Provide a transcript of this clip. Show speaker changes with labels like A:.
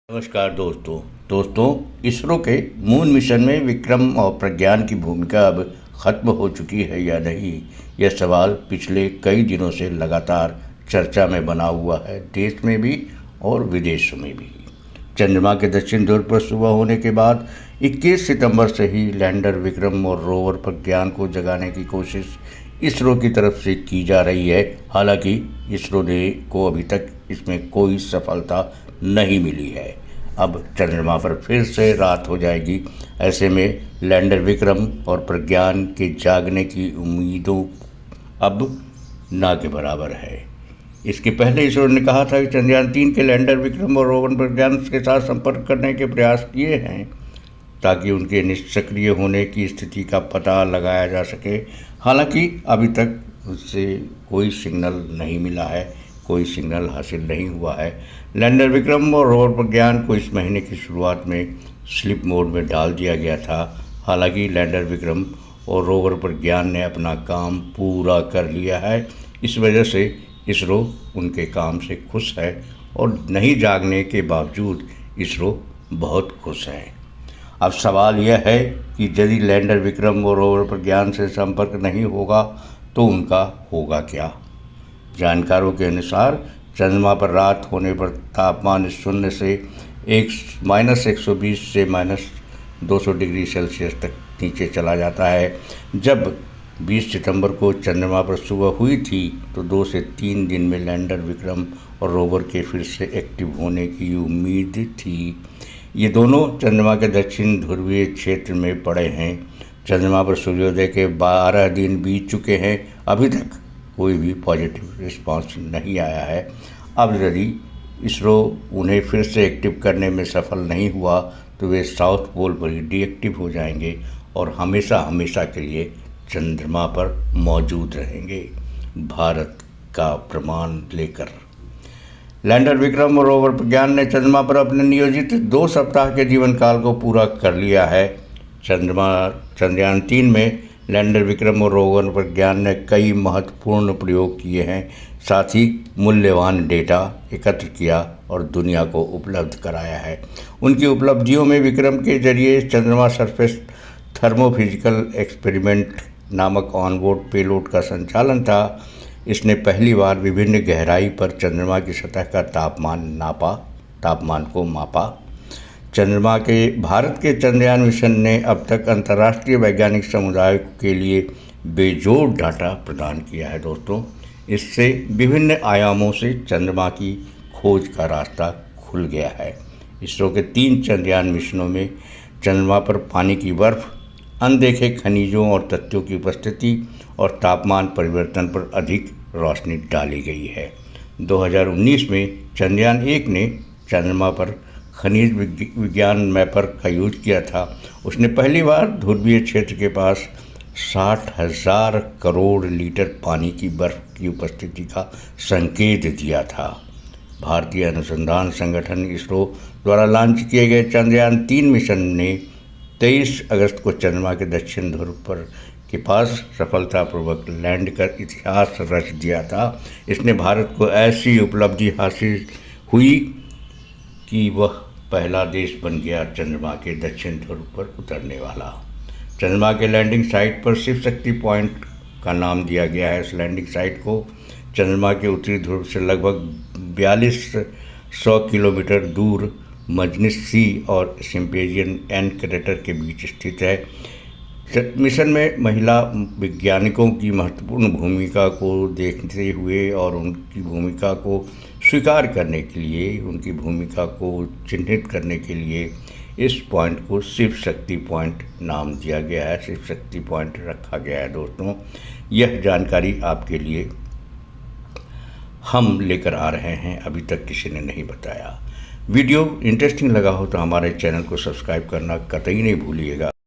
A: नमस्कार दोस्तों इसरो के मून मिशन में विक्रम और प्रज्ञान की भूमिका अब खत्म हो चुकी है या नहीं, यह सवाल पिछले कई दिनों से लगातार चर्चा में बना हुआ है, देश में भी और विदेशों में भी। चंद्रमा के दक्षिण ध्रुव पर सुबह होने के बाद 21 सितंबर से ही लैंडर विक्रम और रोवर प्रज्ञान को जगाने की कोशिश इसरो की तरफ से की जा रही है। हालांकि इसरो को अभी तक इसमें कोई सफलता नहीं मिली है। अब चंद्रमा पर फिर से रात हो जाएगी, ऐसे में लैंडर विक्रम और प्रज्ञान के जागने की उम्मीदों अब ना के बराबर है। इसके पहले इसरो ने कहा था कि चंद्रयान-3 के लैंडर विक्रम और रोवर प्रज्ञान के साथ संपर्क करने के प्रयास किए हैं ताकि उनके निष्क्रिय होने की स्थिति का पता लगाया जा सके। हालांकि अभी तक उससे कोई सिग्नल नहीं मिला है, कोई सिग्नल हासिल नहीं हुआ है। लैंडर विक्रम और रोवर प्रज्ञान को इस महीने की शुरुआत में स्लीप मोड में डाल दिया गया था। हालांकि लैंडर विक्रम और रोवर प्रज्ञान ने अपना काम पूरा कर लिया है। इस वजह से इसरो उनके काम से खुश है और नहीं जागने के बावजूद इसरो बहुत खुश है। अब सवाल यह है कि यदि लैंडर विक्रम और रोवर प्रज्ञान से संपर्क नहीं होगा तो उनका होगा क्या। जानकारों के अनुसार चंद्रमा पर रात होने पर तापमान शून्य से -120 से -200 डिग्री सेल्सियस तक नीचे चला जाता है। जब 20 सितंबर को चंद्रमा पर सुबह हुई थी तो 2 से 3 दिन में लैंडर विक्रम और रोवर के फिर से एक्टिव होने की उम्मीद थी। ये दोनों चंद्रमा के दक्षिण ध्रुवीय क्षेत्र में पड़े हैं। चंद्रमा पर सूर्योदय के 12 दिन बीत चुके हैं, अभी तक कोई भी पॉजिटिव रिस्पांस नहीं आया है। अब यदि इसरो उन्हें फिर से एक्टिव करने में सफल नहीं हुआ तो वे साउथ पोल पर ही डीएक्टिव हो जाएंगे और हमेशा हमेशा के लिए चंद्रमा पर मौजूद रहेंगे। भारत का प्रमाण लेकर लैंडर विक्रम और रोवर प्रज्ञान ने चंद्रमा पर अपने नियोजित 2 सप्ताह के जीवन काल को पूरा कर लिया है। चंद्रयान-3 में लैंडर विक्रम और रोवर प्रज्ञान ने कई महत्वपूर्ण प्रयोग किए हैं, साथ ही मूल्यवान डेटा एकत्र किया और दुनिया को उपलब्ध कराया है। उनकी उपलब्धियों में विक्रम के जरिए चंद्रमा सरफेस थर्मोफिजिकल एक्सपेरिमेंट नामक ऑनबोर्ड पेलोड का संचालन था। इसने पहली बार विभिन्न गहराई पर चंद्रमा की सतह का तापमान को मापा। भारत के चंद्रयान मिशन ने अब तक अंतर्राष्ट्रीय वैज्ञानिक समुदाय के लिए बेजोड़ डाटा प्रदान किया है। दोस्तों, इससे विभिन्न आयामों से चंद्रमा की खोज का रास्ता खुल गया है। इसरो के 3 चंद्रयान मिशनों में चंद्रमा पर पानी की बर्फ, अनदेखे खनिजों और तत्वों की उपस्थिति और तापमान परिवर्तन पर अधिक रोशनी डाली गई है। 2019 में चंद्रयान-1 ने चंद्रमा पर खनिज विज्ञान मैपर का यूज किया था। उसने पहली बार ध्रुवीय क्षेत्र के पास 60,000 करोड़ लीटर पानी की बर्फ की उपस्थिति का संकेत दिया था। भारतीय अनुसंधान संगठन इसरो द्वारा लॉन्च किए गए चंद्रयान-3 मिशन ने 23 अगस्त को चंद्रमा के दक्षिण ध्रुव के पास सफलतापूर्वक लैंड कर इतिहास रच दिया था। इसने भारत को ऐसी उपलब्धि हासिल हुई कि वह पहला देश बन गया चंद्रमा के दक्षिण ध्रुव पर उतरने वाला। चंद्रमा के लैंडिंग साइट पर शिव शक्ति पॉइंट का नाम दिया गया है। इस लैंडिंग साइट को चंद्रमा के उत्तरी ध्रुव से लगभग 4200 किलोमीटर दूर मजनिस सी और सिम्पेजियन एन क्रेटर के बीच स्थित है। मिशन में महिला वैज्ञानिकों की महत्वपूर्ण भूमिका को देखते हुए और उनकी भूमिका को स्वीकार करने के लिए, उनकी भूमिका को चिन्हित करने के लिए इस पॉइंट को शिव शक्ति पॉइंट नाम दिया गया है, शिव शक्ति पॉइंट रखा गया है। दोस्तों, यह जानकारी आपके लिए हम लेकर आ रहे हैं, अभी तक किसी ने नहीं बताया। वीडियो इंटरेस्टिंग लगा हो तो हमारे चैनल को सब्सक्राइब करना कतई नहीं भूलिएगा।